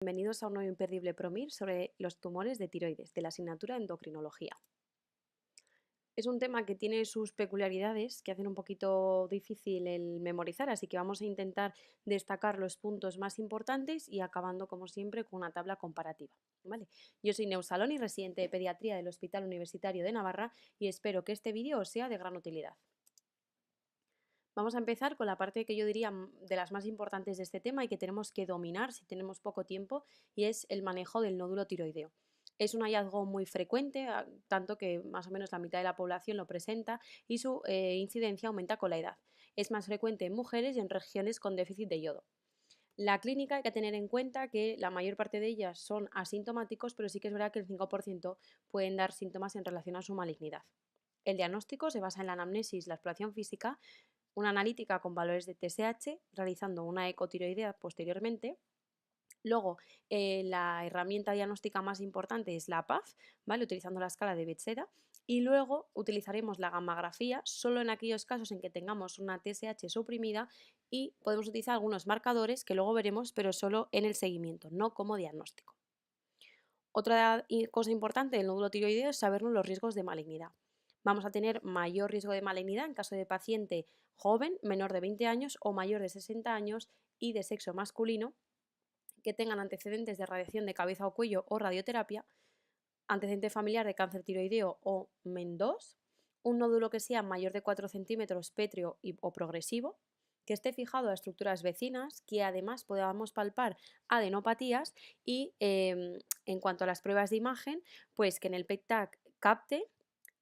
Bienvenidos a un nuevo imperdible PROMIR sobre los tumores de tiroides, de la asignatura de endocrinología. Es un tema que tiene sus peculiaridades que hacen un poquito difícil el memorizar, así que vamos a intentar destacar los puntos más importantes y acabando, como siempre, con una tabla comparativa. ¿Vale? Yo soy Neus Saloni, residente de pediatría del Hospital Universitario de Navarra, y espero que este vídeo os sea de gran utilidad. Vamos a empezar con la parte que yo diría de las más importantes de este tema y que tenemos que dominar si tenemos poco tiempo, y es el manejo del nódulo tiroideo. Es un hallazgo muy frecuente, tanto que más o menos la mitad de la población lo presenta y su incidencia aumenta con la edad. Es más frecuente en mujeres y en regiones con déficit de yodo. La clínica hay que tener en cuenta que la mayor parte de ellas son asintomáticos, pero sí que es verdad que el 5% pueden dar síntomas en relación a su malignidad. El diagnóstico se basa en la anamnesis, la exploración física, una analítica con valores de TSH, realizando una ecotiroidea posteriormente. Luego, la herramienta diagnóstica más importante es la PAF, ¿vale? Utilizando la escala de Bethesda. Y luego utilizaremos la gammagrafía solo en aquellos casos en que tengamos una TSH suprimida, y podemos utilizar algunos marcadores que luego veremos, pero solo en el seguimiento, no como diagnóstico. Otra cosa importante del nódulo tiroideo es sabernos los riesgos de malignidad. Vamos a tener mayor riesgo de malignidad en caso de paciente joven, menor de 20 años o mayor de 60 años y de sexo masculino, que tengan antecedentes de radiación de cabeza o cuello o radioterapia, antecedente familiar de cáncer tiroideo o MEN2, un nódulo que sea mayor de 4 centímetros pétreo o progresivo, que esté fijado a estructuras vecinas, que además podamos palpar adenopatías y en cuanto a las pruebas de imagen, pues que en el PET-TAC capte,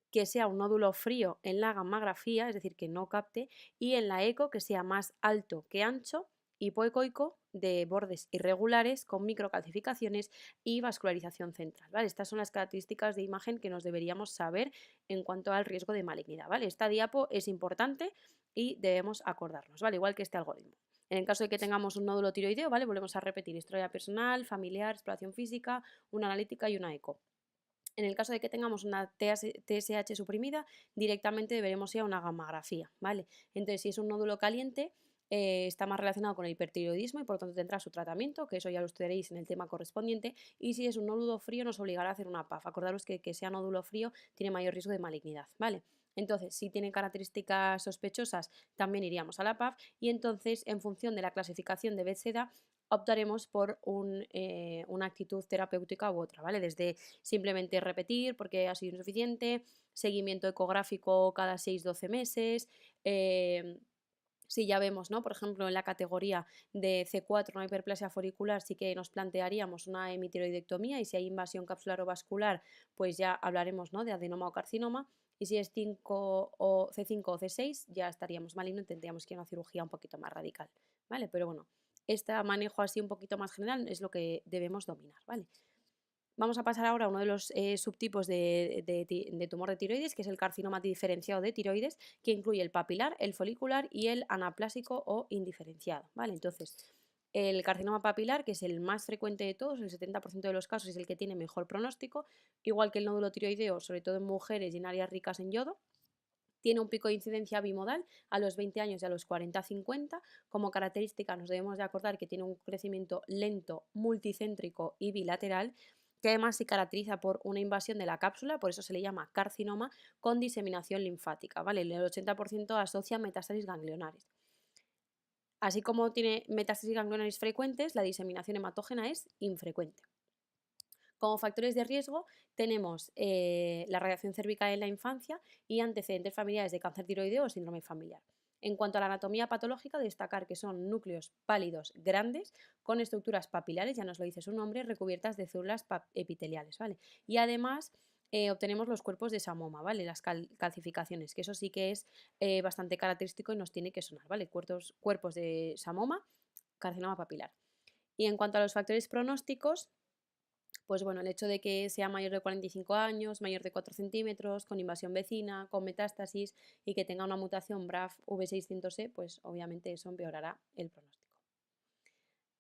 que sea un nódulo frío en la gammagrafía, es decir, que no capte, y en la eco que sea más alto que ancho, hipoecoico, de bordes irregulares con microcalcificaciones y vascularización central, ¿vale? Estas son las características de imagen que nos deberíamos saber en cuanto al riesgo de malignidad, ¿vale? Esta diapo es importante y debemos acordarnos, ¿vale? Igual que este algoritmo. En el caso de que tengamos un nódulo tiroideo, ¿vale? Volvemos a repetir: historia personal, familiar, exploración física, una analítica y una eco. En el caso de que tengamos una TSH suprimida, directamente deberemos ir a una gammagrafía, ¿vale? Entonces, si es un nódulo caliente, está más relacionado con el hipertiroidismo y por lo tanto tendrá su tratamiento, que eso ya lo estudiaréis en el tema correspondiente, y si es un nódulo frío nos obligará a hacer una PAF. Acordaros que sea nódulo frío tiene mayor riesgo de malignidad, ¿vale? Entonces, si tiene características sospechosas, también iríamos a la PAF, y entonces, en función de la clasificación de Bethesda, optaremos por una actitud terapéutica u otra, ¿vale? Desde simplemente repetir porque ha sido insuficiente, seguimiento ecográfico cada 6-12 meses. Si ya vemos, ¿no? Por ejemplo, en la categoría de C4, una hiperplasia folicular, sí que nos plantearíamos una hemitiroidectomía, y si hay invasión capsular o vascular, pues ya hablaremos, ¿no? De adenoma o carcinoma. Y si es 5 o C5 o C6, ya estaríamos maligno y tendríamos que ir a una cirugía un poquito más radical, ¿vale? Pero bueno, este manejo así un poquito más general es lo que debemos dominar, ¿vale? Vamos a pasar ahora a uno de los subtipos de tumor de tiroides, que es el carcinoma diferenciado de tiroides, que incluye el papilar, el folicular y el anaplásico o indiferenciado, ¿vale? Entonces, el carcinoma papilar, que es el más frecuente de todos, el 70% de los casos, es el que tiene mejor pronóstico, igual que el nódulo tiroideo, sobre todo en mujeres y en áreas ricas en yodo. Tiene un pico de incidencia bimodal a los 20 años y a los 40-50. Como característica nos debemos de acordar que tiene un crecimiento lento, multicéntrico y bilateral, que además se caracteriza por una invasión de la cápsula, por eso se le llama carcinoma, con diseminación linfática, ¿vale? El 80% asocia metástasis ganglionares. Así como tiene metástasis ganglionares frecuentes, la diseminación hematógena es infrecuente. Como factores de riesgo tenemos la radiación cervical en la infancia y antecedentes familiares de cáncer tiroideo o síndrome familiar. En cuanto a la anatomía patológica, destacar que son núcleos pálidos grandes con estructuras papilares, ya nos lo dice su nombre, recubiertas de células epiteliales, ¿vale? Y además obtenemos los cuerpos de Samoma, ¿vale? Las calcificaciones, que eso sí que es bastante característico y nos tiene que sonar, ¿vale? Cuerpos de Samoma, carcinoma papilar. Y en cuanto a los factores pronósticos, pues bueno, el hecho de que sea mayor de 45 años, mayor de 4 centímetros, con invasión vecina, con metástasis y que tenga una mutación BRAF V600E, pues obviamente eso empeorará el pronóstico.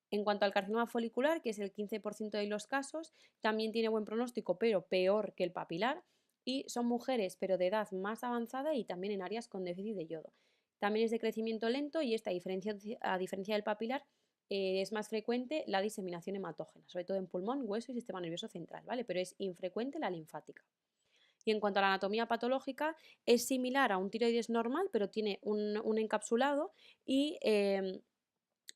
En cuanto al carcinoma folicular, que es el 15% de los casos, también tiene buen pronóstico, pero peor que el papilar, y son mujeres, pero de edad más avanzada y también en áreas con déficit de yodo. También es de crecimiento lento y esta, a diferencia del papilar, es más frecuente la diseminación hematógena, sobre todo en pulmón, hueso y sistema nervioso central, ¿vale? Pero es infrecuente la linfática. Y en cuanto a la anatomía patológica, es similar a un tiroides normal, pero tiene un encapsulado y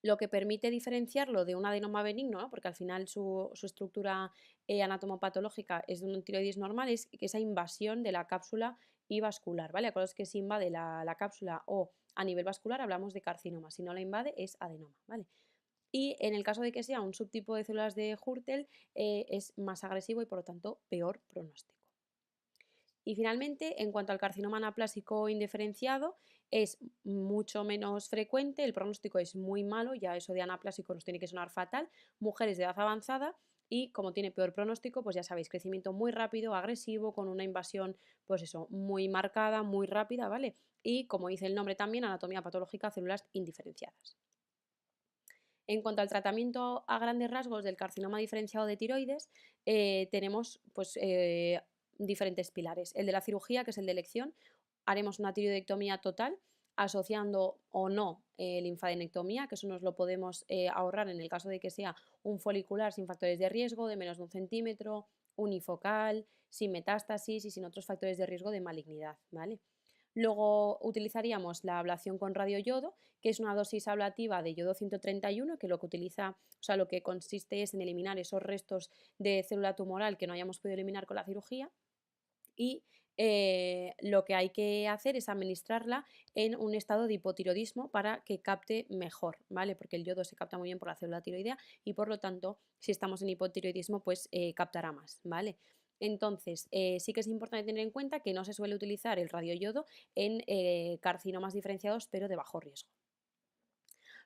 lo que permite diferenciarlo de un adenoma benigno, ¿no? Porque al final su estructura anatomopatológica es de un tiroides normal, es esa invasión de la cápsula y vascular, ¿vale? Acordaos que si invade la cápsula o a nivel vascular hablamos de carcinoma, si no la invade es adenoma, ¿vale? Y en el caso de que sea un subtipo de células de Hurtel, es más agresivo y por lo tanto peor pronóstico. Y finalmente, en cuanto al carcinoma anaplásico indiferenciado, es mucho menos frecuente, el pronóstico es muy malo, ya eso de anaplásico nos tiene que sonar fatal, mujeres de edad avanzada y como tiene peor pronóstico, pues ya sabéis, crecimiento muy rápido, agresivo, con una invasión, pues eso, muy marcada, muy rápida, ¿vale? Y como dice el nombre también, anatomía patológica, células indiferenciadas. En cuanto al tratamiento a grandes rasgos del carcinoma diferenciado de tiroides, tenemos pues, diferentes pilares. El de la cirugía, que es el de elección, haremos una tiroidectomía total asociando o no linfadenectomía, que eso nos lo podemos ahorrar en el caso de que sea un folicular sin factores de riesgo de menos de 1 centímetro, unifocal, sin metástasis y sin otros factores de riesgo de malignidad, ¿vale? Luego utilizaríamos la ablación con radioyodo, que es una dosis ablativa de yodo 131, que lo que utiliza, o sea, lo que consiste es en eliminar esos restos de célula tumoral que no hayamos podido eliminar con la cirugía y lo que hay que hacer es administrarla en un estado de hipotiroidismo para que capte mejor, ¿vale? Porque el yodo se capta muy bien por la célula tiroidea y por lo tanto, si estamos en hipotiroidismo, pues captará más, ¿vale? Entonces, sí que es importante tener en cuenta que no se suele utilizar el radioyodo en carcinomas diferenciados, pero de bajo riesgo.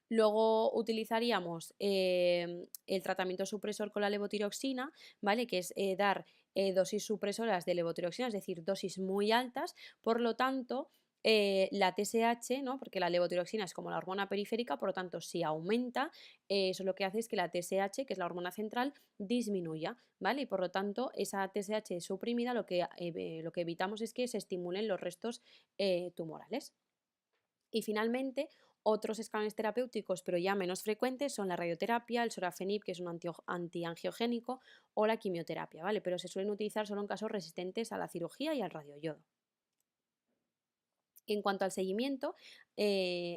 Luego utilizaríamos el tratamiento supresor con la levotiroxina, ¿vale? Que es dar dosis supresoras de levotiroxina, es decir, dosis muy altas. Por lo tanto, la TSH, ¿no? Porque la levotiroxina es como la hormona periférica, por lo tanto, si aumenta, eso lo que hace es que la TSH, que es la hormona central, disminuya, ¿vale? Y por lo tanto, esa TSH suprimida lo que evitamos es que se estimulen los restos tumorales. Y finalmente, otros escalones terapéuticos, pero ya menos frecuentes, son la radioterapia, el sorafenib, que es un antiangiogénico, o la quimioterapia, ¿vale? Pero se suelen utilizar solo en casos resistentes a la cirugía y al radioyodo. En cuanto al seguimiento,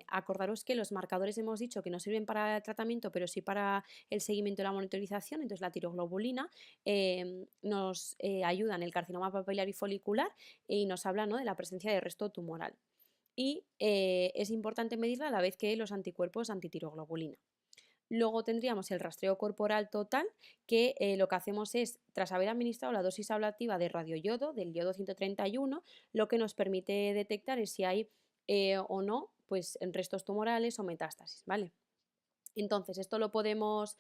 acordaros que los marcadores hemos dicho que no sirven para el tratamiento, pero sí para el seguimiento y la monitorización. Entonces, la tiroglobulina nos ayuda en el carcinoma papilar y folicular y nos habla, ¿no?, de la presencia de resto tumoral. Y es importante medirla a la vez que los anticuerpos antitiroglobulina. Luego tendríamos el rastreo corporal total, que lo que hacemos es, tras haber administrado la dosis ablativa de radioyodo, del yodo 131, lo que nos permite detectar es si hay o no pues, restos tumorales o metástasis, ¿vale? Entonces, esto lo podemos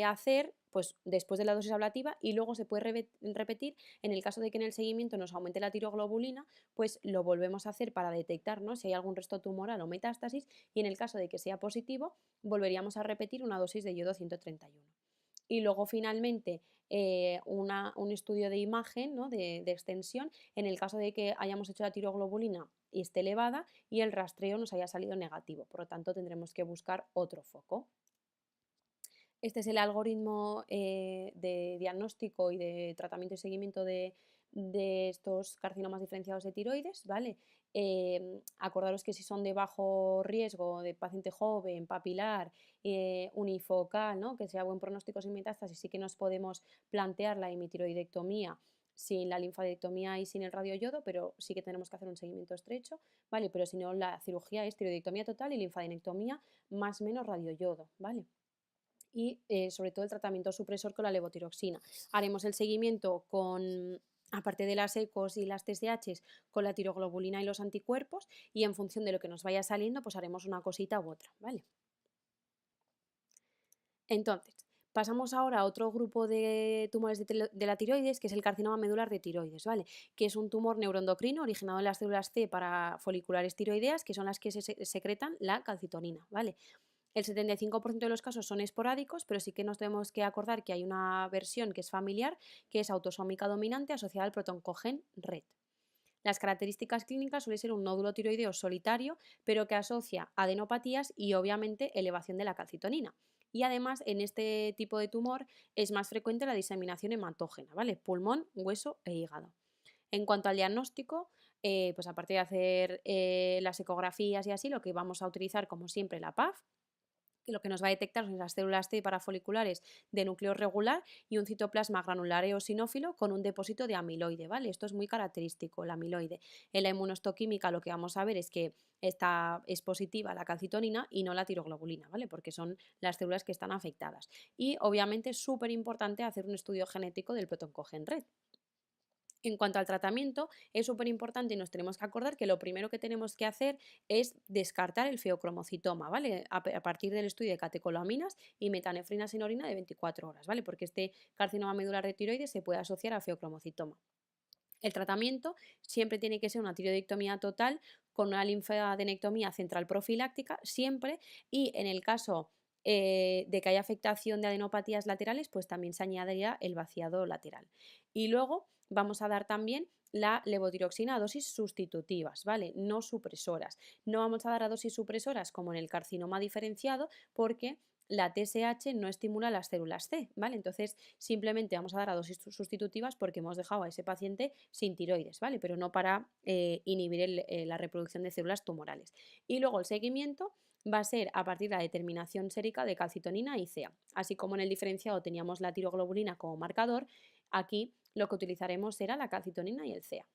hacer pues, después de la dosis ablativa y luego se puede repetir en el caso de que en el seguimiento nos aumente la tiroglobulina, pues lo volvemos a hacer para detectar, ¿no?, si hay algún resto tumoral o metástasis y en el caso de que sea positivo, volveríamos a repetir una dosis de yodo 131. Y luego finalmente un estudio de imagen, ¿no?, de extensión en el caso de que hayamos hecho la tiroglobulina y esté elevada y el rastreo nos haya salido negativo. Por lo tanto, tendremos que buscar otro foco. Este es el algoritmo de diagnóstico y de tratamiento y seguimiento de estos carcinomas diferenciados de tiroides, ¿vale? Acordaros que si son de bajo riesgo, de paciente joven, papilar, unifocal, ¿no?, que sea buen pronóstico sin metástasis, sí que nos podemos plantear la hemitiroidectomía sin la linfadectomía y sin el radioyodo, pero sí que tenemos que hacer un seguimiento estrecho, ¿vale? Pero si no, la cirugía es tiroidectomía total y linfadenectomía más menos radioyodo, ¿vale? Y sobre todo el tratamiento supresor con la levotiroxina. Haremos el seguimiento con, aparte de las ecos y las TSHs, con la tiroglobulina y los anticuerpos y en función de lo que nos vaya saliendo, pues haremos una cosita u otra, ¿vale? Entonces, pasamos ahora a otro grupo de tumores de la tiroides, que es el carcinoma medular de tiroides, ¿vale? Que es un tumor neuroendocrino originado en las células C para foliculares tiroideas, que son las que secretan la calcitonina, ¿vale? El 75% de los casos son esporádicos, pero sí que nos tenemos que acordar que hay una versión que es familiar, que es autosómica dominante asociada al protoncogen RET. Las características clínicas suele ser un nódulo tiroideo solitario, pero que asocia adenopatías y obviamente elevación de la calcitonina. Y además, en este tipo de tumor es más frecuente la diseminación hematógena, ¿vale? Pulmón, hueso e hígado. En cuanto al diagnóstico, pues aparte de hacer las ecografías y así, lo que vamos a utilizar como siempre la PAF, que lo que nos va a detectar son las células T parafoliculares de núcleo regular y un citoplasma granular eosinófilo con un depósito de amiloide, ¿vale? Esto es muy característico, el amiloide. En la inmunohistoquímica lo que vamos a ver es que es positiva la calcitonina y no la tiroglobulina, ¿vale? Porque son las células que están afectadas. Y obviamente es súper importante hacer un estudio genético del protoncogen red. En cuanto al tratamiento, es súper importante y nos tenemos que acordar que lo primero que tenemos que hacer es descartar el feocromocitoma, ¿vale? A partir del estudio de catecolaminas y metanefrinas en orina de 24 horas, ¿vale? Porque este carcinoma medular de tiroides se puede asociar a feocromocitoma. El tratamiento siempre tiene que ser una tiroidectomía total con una linfadenectomía central profiláctica, siempre, y en el caso de que haya afectación de adenopatías laterales, pues también se añadiría el vaciado lateral. Y luego vamos a dar también la levotiroxina a dosis sustitutivas, ¿vale? No supresoras. No vamos a dar a dosis supresoras como en el carcinoma diferenciado porque la TSH no estimula las células C, ¿vale? Entonces simplemente vamos a dar a dosis sustitutivas porque hemos dejado a ese paciente sin tiroides, ¿vale? Pero no para inhibir la reproducción de células tumorales. Y luego el seguimiento va a ser a partir de la determinación sérica de calcitonina y CA. Así como en el diferenciado teníamos la tiroglobulina como marcador, aquí lo que utilizaremos será la calcitonina y el CA.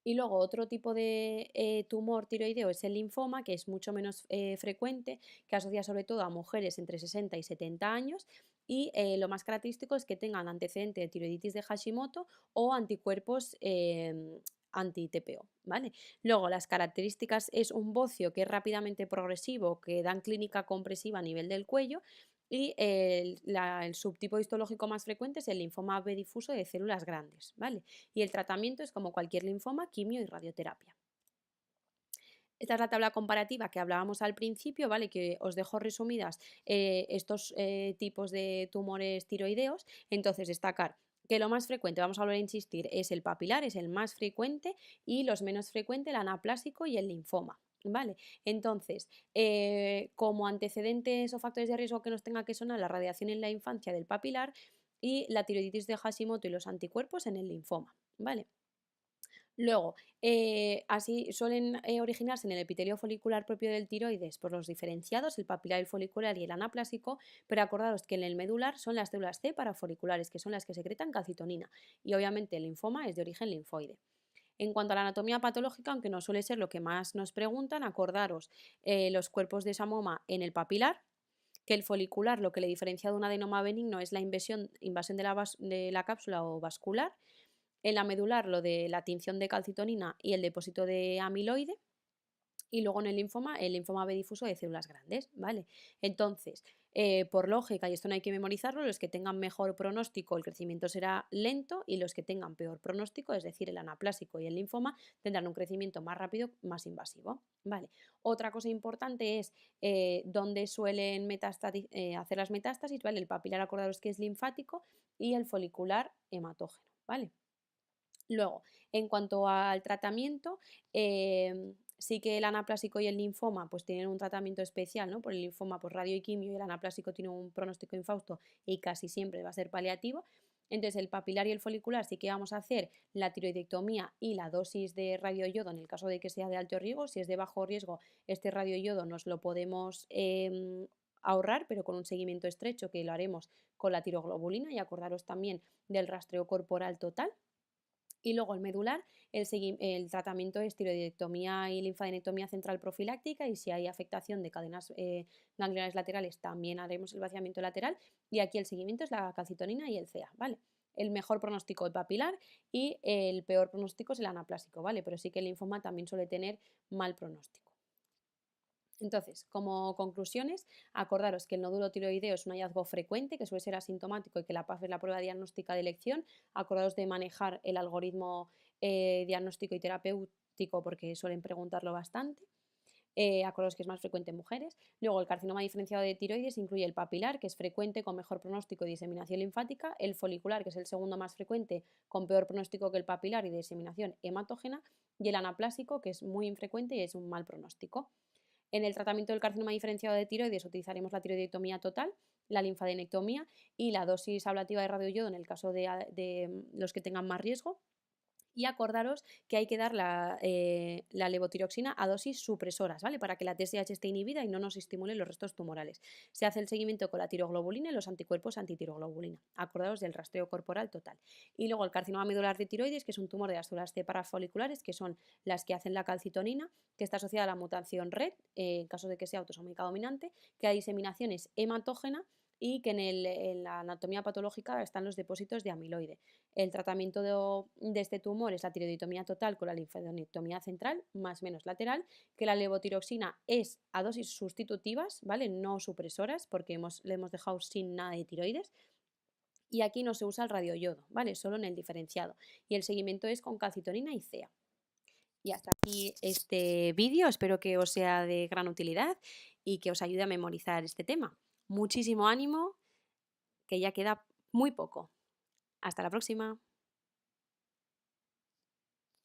Y luego otro tipo de tumor tiroideo es el linfoma, que es mucho menos frecuente, que asocia sobre todo a mujeres entre 60 y 70 años y lo más característico es que tengan antecedente de tiroiditis de Hashimoto o anticuerpos anti-TPO, ¿vale? Luego, las características es un bocio que es rápidamente progresivo, que dan clínica compresiva a nivel del cuello y el subtipo histológico más frecuente es el linfoma B difuso de células grandes, ¿vale? Y el tratamiento es como cualquier linfoma, quimio y radioterapia. Esta es la tabla comparativa que hablábamos al principio, ¿vale? Que os dejo resumidas estos tipos de tumores tiroideos. Entonces, destacar que lo más frecuente, vamos a volver a insistir, es el papilar, es el más frecuente, y los menos frecuentes, el anaplásico y el linfoma. ¿Vale? Entonces, como antecedentes o factores de riesgo que nos tenga que sonar la radiación en la infancia del papilar y la tiroiditis de Hashimoto y los anticuerpos en el linfoma. ¿Vale? Luego, así suelen originarse en el epitelio folicular propio del tiroides por los diferenciados, el papilar, el folicular y el anaplásico, pero acordaros que en el medular son las células C parafoliculares, que son las que secretan calcitonina, y obviamente el linfoma es de origen linfoide. En cuanto a la anatomía patológica, aunque no suele ser lo que más nos preguntan, acordaros los cuerpos de samoma en el papilar, que el folicular lo que le diferencia de un adenoma benigno es la invasión de la cápsula o vascular, en la medular lo de la tinción de calcitonina y el depósito de amiloide, y luego en el linfoma B difuso de células grandes, ¿vale? Entonces, por lógica, y esto no hay que memorizarlo, los que tengan mejor pronóstico el crecimiento será lento y los que tengan peor pronóstico, es decir, el anaplásico y el linfoma, tendrán un crecimiento más rápido, más invasivo, ¿vale? Otra cosa importante es dónde suelen hacer las metástasis, ¿vale? El papilar, acordaros que es linfático y el folicular hematógeno, ¿vale? Luego, en cuanto al tratamiento, sí que el anaplásico y el linfoma pues tienen un tratamiento especial, ¿no? Por el linfoma, pues radio y quimio, y el anaplásico tiene un pronóstico infausto y casi siempre va a ser paliativo. Entonces, el papilar y el folicular sí que vamos a hacer la tiroidectomía y la dosis de radioyodo en el caso de que sea de alto riesgo. Si es de bajo riesgo, este radioyodo nos lo podemos ahorrar, pero con un seguimiento estrecho que lo haremos con la tiroglobulina, y acordaros también del rastreo corporal total. Y luego el medular, el tratamiento es tiroidectomía y linfadenectomía central profiláctica, y si hay afectación de cadenas ganglionares laterales también haremos el vaciamiento lateral, y aquí el seguimiento es la calcitonina y el CA, ¿vale? El mejor pronóstico el papilar y el peor pronóstico es el anaplásico, ¿vale? Pero sí que el linfoma también suele tener mal pronóstico. Entonces, como conclusiones, acordaros que el nódulo tiroideo es un hallazgo frecuente que suele ser asintomático y que la PAF es la prueba diagnóstica de elección. Acordaros de manejar el algoritmo diagnóstico y terapéutico porque suelen preguntarlo bastante. acordaos que es más frecuente en mujeres. Luego, el carcinoma diferenciado de tiroides incluye el papilar, que es frecuente con mejor pronóstico y diseminación linfática, el folicular, que es el segundo más frecuente con peor pronóstico que el papilar y diseminación hematógena, y el anaplásico, que es muy infrecuente y es un mal pronóstico. En el tratamiento del carcinoma diferenciado de tiroides utilizaremos la tiroidectomía total, la linfadenectomía y la dosis ablativa de radioyodo en el caso de los que tengan más riesgo. Y acordaros que hay que dar la levotiroxina a dosis supresoras, ¿vale? Para que la TSH esté inhibida y no nos estimule los restos tumorales. Se hace el seguimiento con la tiroglobulina y los anticuerpos antitiroglobulina. Acordaros del rastreo corporal total. Y luego el carcinoma medular de tiroides, que es un tumor de las células T parafoliculares, que son las que hacen la calcitonina, que está asociada a la mutación RET, en caso de que sea autosómica dominante, que la diseminación es hematógena y que en la anatomía patológica están los depósitos de amiloide. El tratamiento de este tumor es la tiroiditomía total con la linfadenectomía central, más o menos lateral, que la levotiroxina es a dosis sustitutivas, ¿vale? No supresoras, porque le hemos dejado sin nada de tiroides. Y aquí no se usa el radioyodo, ¿vale? Solo en el diferenciado. Y el seguimiento es con calcitonina y CEA. Y hasta aquí este vídeo, espero que os sea de gran utilidad y que os ayude a memorizar este tema. Muchísimo ánimo, que ya queda muy poco. Hasta la próxima.